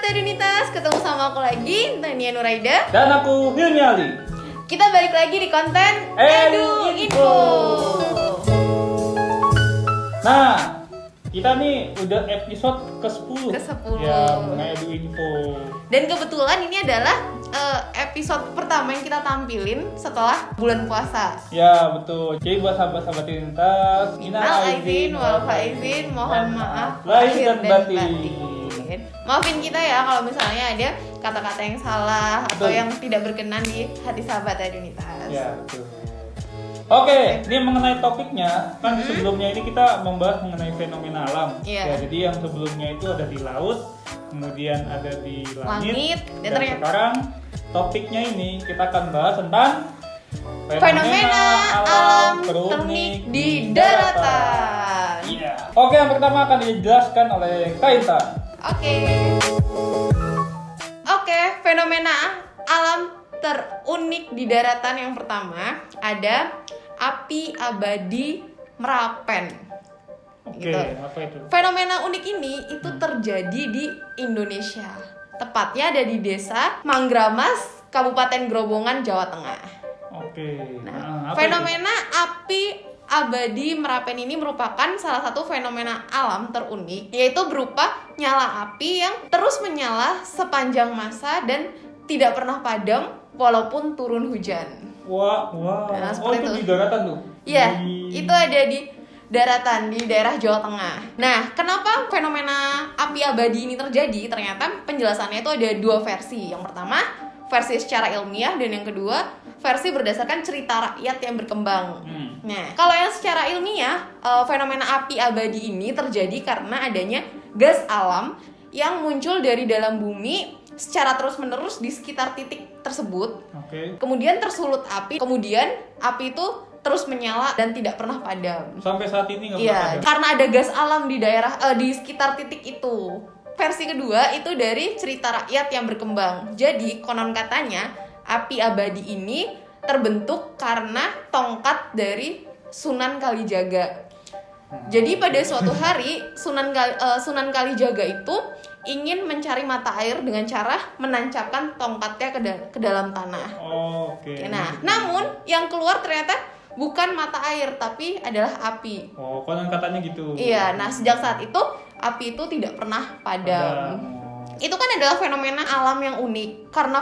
Tadunitas, ketemu sama aku lagi, Tania Nuraida. Dan aku Hilmi Ali. Kita balik lagi di konten Edu Info. Nah, kita nih udah episode ke-10 Ke-10. ya, mengenai Edu Info. Dan kebetulan ini adalah episode pertama yang kita tampilin setelah bulan puasa. Ya, betul. Jadi buat sahabat-sahabat Tadunitas, Minal aizin wal faizin, mohon maaf lahir dan batin. Maafin kita ya kalau misalnya ada kata-kata yang salah atau Betul. yang tidak berkenan di hati sahabat Tadunitas. Ya, betul. Oke, ini mengenai topiknya, kan sebelumnya ini kita membahas mengenai fenomena alam. Iya. Ya, jadi yang sebelumnya itu ada di laut, kemudian ada di langit, dan dan ternyata sekarang topiknya ini kita akan bahas tentang fenomena alam terunik di daratan. Iya. Oke, yang pertama akan dijelaskan oleh Kak Intan. Oke, fenomena alam terunik di daratan yang pertama ada api abadi Merapen. Oke, apa itu? Fenomena unik ini itu terjadi di Indonesia. Tepatnya ada di Desa Manggramas, Kabupaten Grobogan, Jawa Tengah. Oke. Nah, apa fenomena api abadi Merapen ini merupakan salah satu fenomena alam terunik, yaitu berupa nyala api yang terus menyala sepanjang masa dan tidak pernah padam walaupun turun hujan. Wah. Nah, Oh, itu di daratan tuh? Iya, itu ada di daratan di daerah Jawa Tengah. Nah, kenapa fenomena api abadi ini terjadi? Ternyata penjelasannya itu ada dua versi. Yang pertama, versi secara ilmiah, dan yang kedua, versi berdasarkan cerita rakyat yang berkembang. Nah, kalau yang secara ilmiah, fenomena api abadi ini terjadi karena adanya gas alam yang muncul dari dalam bumi secara terus-menerus di sekitar titik tersebut. Oke. Kemudian tersulut api, kemudian api itu terus menyala dan tidak pernah padam. Sampai saat ini nggak pernah Iya, ada. karena ada gas alam di daerah di sekitar titik itu. Versi kedua itu dari cerita rakyat yang berkembang. Jadi konon katanya api abadi ini terbentuk karena tongkat dari Sunan Kalijaga. Jadi pada suatu hari Sunan Kalijaga itu ingin mencari mata air dengan cara menancapkan tongkatnya ke dalam tanah. Oke. Nah, namun yang keluar ternyata bukan mata air tapi adalah api. Oh, konon katanya gitu. Iya, nah sejak saat itu api itu tidak pernah padam. Itu kan adalah fenomena alam yang unik. Karena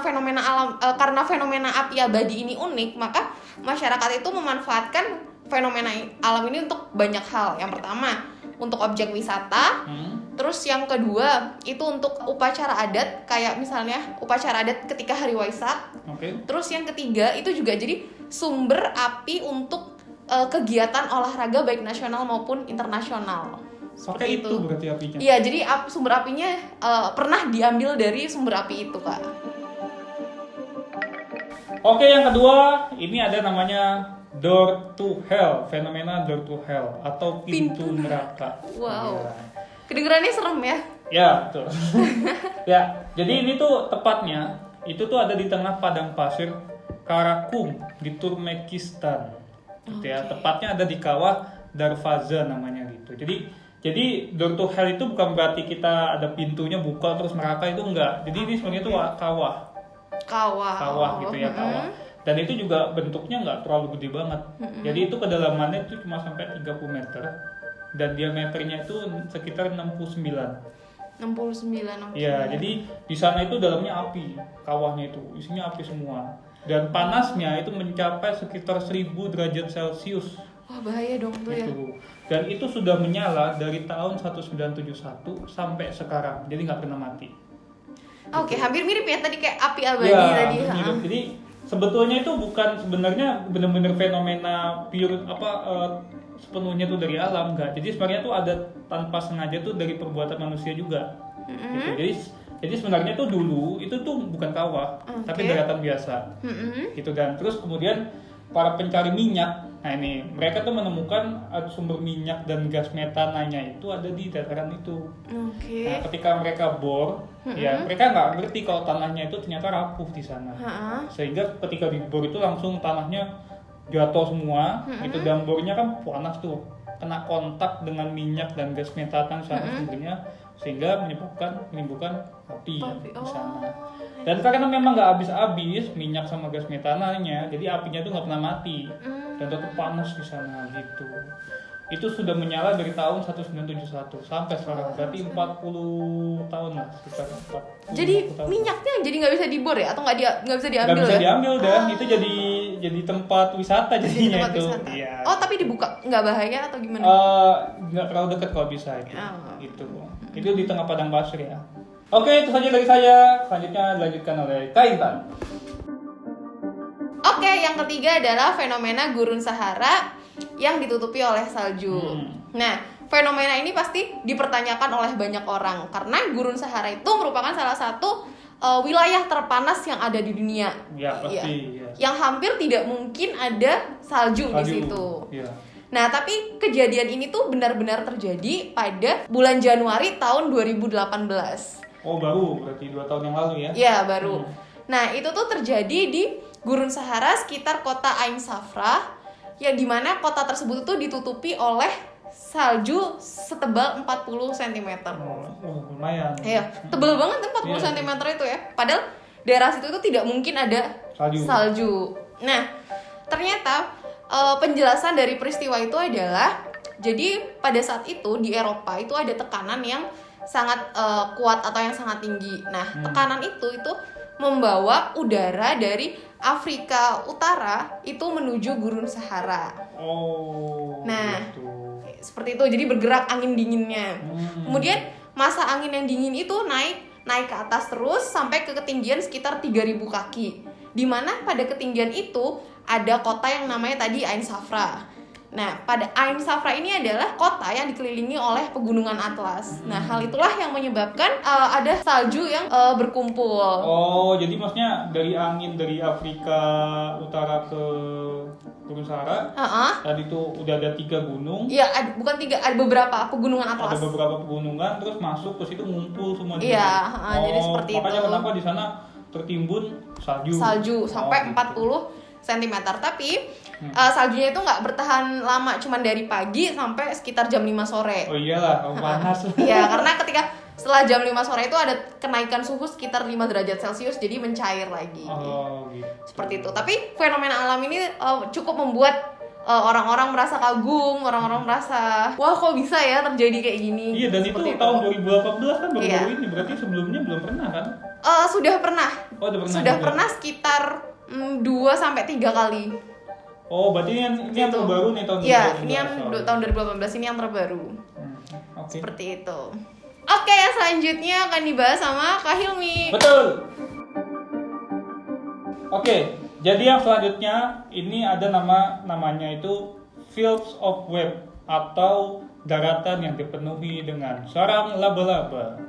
fenomena api abadi ini unik, maka masyarakat itu memanfaatkan fenomena alam ini untuk banyak hal. Yang pertama, untuk objek wisata. Terus yang kedua, itu untuk upacara adat, kayak misalnya upacara adat ketika Hari Waisak. Oke. Terus yang ketiga, itu juga jadi sumber api untuk kegiatan olahraga baik nasional maupun internasional. Pakai itu berarti apinya. Iya, jadi sumber apinya pernah diambil dari sumber api itu, Kak. Oke, yang kedua, ini ada namanya door to hell, fenomena door to hell atau pintu neraka. Wow. Ya. Kedengerannya serem ya? Ya, betul. Ya, jadi ini tuh tepatnya itu tuh ada di tengah padang pasir Karakum di Turkmenistan. Gitu ya. Tepatnya ada di kawah Darvaza namanya gitu. Jadi door to hell itu bukan berarti kita ada pintunya buka terus neraka, itu enggak. Jadi ini sebenarnya tuh kawah gitu ya, kawah. Dan itu juga bentuknya nggak terlalu gede banget. Jadi itu kedalamannya itu cuma sampai 30 meter dan diameternya itu sekitar 69. 69. Iya, jadi di sana itu dalamnya api, kawahnya itu isinya api semua. Dan panasnya itu mencapai sekitar 1000 derajat Celcius. Wah, bahaya dong tuh ya. Gitu. Dan itu sudah menyala dari tahun 1991 sampai sekarang. Jadi nggak pernah mati. Oke, hampir mirip ya tadi kayak api abadi Ya, tadi. mirip. Jadi sebetulnya itu bukan sebenarnya benar-benar fenomena pure sepenuhnya tuh dari alam, enggak. Jadi sebenarnya tuh ada tanpa sengaja tuh dari perbuatan manusia juga. Gitu. Jadi sebenarnya tuh dulu itu tuh bukan kawah, tapi daratan biasa. Gitu. Dan terus kemudian para pencari minyak, nah ini mereka tuh menemukan sumber minyak dan gas metananya itu ada di dataran itu. Nah, ketika mereka bor, ya mereka nggak ngerti kalau tanahnya itu ternyata rapuh di sana. Sehingga ketika dibor itu langsung tanahnya jatuh semua. Itu dan bornya kan panas tuh, kena kontak dengan minyak dan gas metana sana sumbernya, sehingga menimbulkan api di Oh. sana. Dan karena memang nggak habis-habis minyak sama gas metananya, jadi apinya tuh nggak pernah mati dan tetap panas di sana gitu. Itu sudah menyala dari tahun 1971 sampai sekarang, berarti 40 tahun lah, sekitar 40 Jadi tahun. minyaknya jadi nggak bisa dibor ya, atau nggak bisa diambil? Nggak bisa ya? diambil dah, itu jadi tempat wisata Jadi jadinya tempat itu. wisata. Iya. Oh tapi dibuka nggak bahaya atau gimana? Nggak terlalu dekat kalau bisa itu. Oh. Itu di tengah padang pasir ya. Oke, itu saja dari saya. Selanjutnya dilanjutkan oleh Kak Intan. Oke, yang ketiga adalah fenomena gurun Sahara yang ditutupi oleh salju. Nah, fenomena ini pasti dipertanyakan oleh banyak orang karena gurun Sahara itu merupakan salah satu wilayah terpanas yang ada di dunia. Ya, pasti. Iya. Yang hampir tidak mungkin ada salju di situ. Iya. Nah, tapi kejadian ini tuh benar-benar terjadi pada bulan Januari tahun 2018. Oh, baru berarti 2 tahun yang lalu ya? Iya, baru. Nah, itu tuh terjadi di Gurun Sahara sekitar kota Ain Safra, yang dimana kota tersebut tuh ditutupi oleh salju setebal 40 cm. Lumayan. Iya, tebal banget 40 Iya. cm itu ya. Padahal daerah situ itu tidak mungkin ada salju. Nah, ternyata penjelasan dari peristiwa itu adalah, jadi pada saat itu di Eropa itu ada tekanan yang sangat kuat atau yang sangat tinggi. Nah, tekanan itu membawa udara dari Afrika Utara itu menuju Gurun Sahara. Oh. Nah, gitu. seperti itu. Jadi bergerak angin dinginnya. Kemudian masa angin yang dingin itu naik ke atas terus sampai ke ketinggian sekitar 3.000 kaki. Di mana pada ketinggian itu ada kota yang namanya tadi Ain Safra. Nah, pada Ain Safra ini adalah kota yang dikelilingi oleh pegunungan Atlas. Nah, hal itulah yang menyebabkan ada salju yang berkumpul. Oh, jadi maksudnya dari angin dari Afrika Utara ke Gurun Sahara, tadi itu udah ada 3 gunung. Iya, bukan 3, ada beberapa pegunungan Atlas. Ada beberapa pegunungan, terus masuk ke situ ngumpul semua. Iya, jadi seperti makanya itu. kenapa di sana tertimbun salju? Salju sampai 40 cm. Tapi saljunya itu nggak bertahan lama, cuman dari pagi sampai sekitar jam 5 sore. Oh iyalah, panas. Iya, karena setelah jam 5 sore itu ada kenaikan suhu sekitar 5 derajat Celcius, jadi mencair lagi. Oh, gitu. Seperti itu. Tapi fenomena alam ini cukup membuat orang-orang merasa kagum, orang-orang merasa, wah kok bisa ya terjadi kayak gini. Iya, dan itu tahun 2018 kan baru-baru Iya. ini, berarti sebelumnya belum pernah kan? Sudah pernah. Oh, udah pernah. Sudah juga. pernah sekitar 2-3 kali. Oh, berarti ini yang Gitu. terbaru nih tahun 2018. Iya, ini yang tahun 2018 ini yang terbaru. Oke. Seperti itu. Oke, selanjutnya akan dibahas sama Kak Hilmi. Betul. Oke, jadi yang selanjutnya ini ada namanya itu Fields of Web atau daratan yang dipenuhi dengan sarang laba-laba.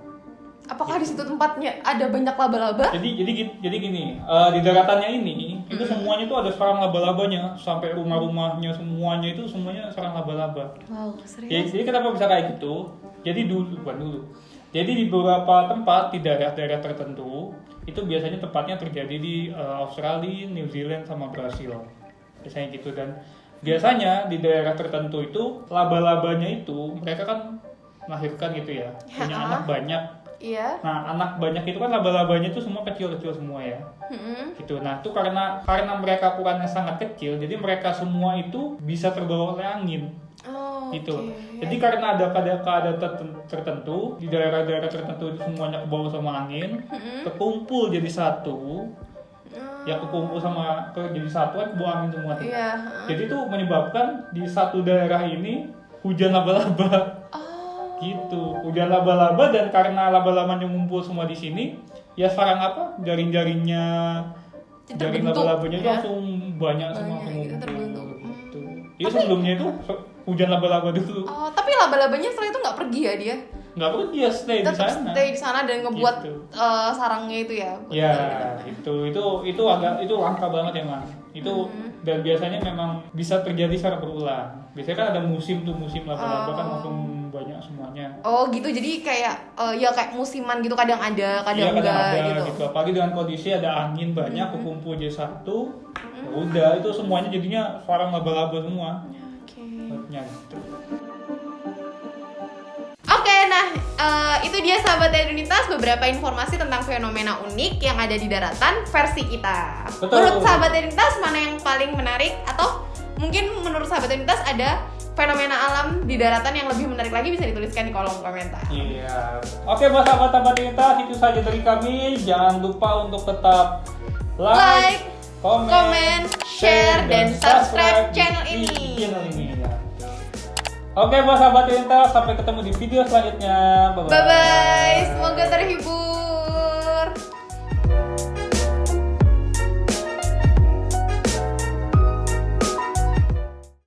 Apakah di situ tempatnya ada banyak laba-laba? Jadi gini, di daratannya ini itu semuanya itu ada sarang laba-labanya, sampai rumah-rumahnya semuanya sarang laba-laba. Wow, serius? Jadi kenapa bisa kayak gitu? Jadi Jadi di beberapa tempat di daerah-daerah tertentu itu biasanya tempatnya terjadi di Australia, New Zealand sama Brasil. Biasanya gitu, dan biasanya di daerah tertentu itu laba-labanya itu mereka kan melahirkan gitu ya, punya anak banyak. Iya. Nah, anak banyak itu kan laba-labanya itu semua kecil-kecil semua ya. Gitu. Nah, itu karena mereka ukurannya sangat kecil, jadi mereka semua itu bisa terbawa oleh angin. Oh, Gitu. oke. Jadi karena ada keadaan tertentu di daerah-daerah tertentu itu semuanya kebawa sama angin, kekumpul jadi satu. Ya kekumpul jadi satu kan kebawa angin semua. Iya. Jadi itu menyebabkan di satu daerah ini hujan laba-laba. Gitu, hujan laba-laba, dan karena laba-labanya ngumpul semua di sini, ya sarang jaring-jaringnya, jaring laba-labanya itu langsung banyak semua gitu, pengumpul. terbentuk. Gitu. Ya sebelumnya itu hujan laba-laba dulu. Oh, tapi laba-labanya setelah itu nggak pergi ya dia? Nggak perlu, dia stay di Tetap sana. stay di sana dan ngebuat Gitu. sarangnya itu ya. Ya, itu langka banget emang. Itu dan biasanya memang bisa terjadi secara berulang. Biasanya kan ada musim laba-laba kan langsung banyak semuanya. Oh gitu, jadi kayak ya kayak musiman gitu, kadang ada, kadang Iya, kadang enggak ada gitu. gitu. Apalagi dengan kondisi ada angin banyak, kekumpul jadi satu, ya udah itu semuanya jadinya sarang laba-laba semua. Oke. Buatnya gitu. Oke, nah itu dia sahabat Edunitas beberapa informasi tentang fenomena unik yang ada di daratan versi kita. Betul. Menurut sahabat Edunitas mana yang paling menarik, atau mungkin menurut sahabat Edunitas ada fenomena alam di daratan yang lebih menarik lagi, bisa dituliskan di kolom komentar. Iya. Oke, buat sahabat-sahabat kita, itu saja dari kami. Jangan lupa untuk tetap like, comment, share, dan subscribe channel ini. Ya. Oke, buat sahabat kita, sampai ketemu di video selanjutnya. Bye-bye. Bye-bye.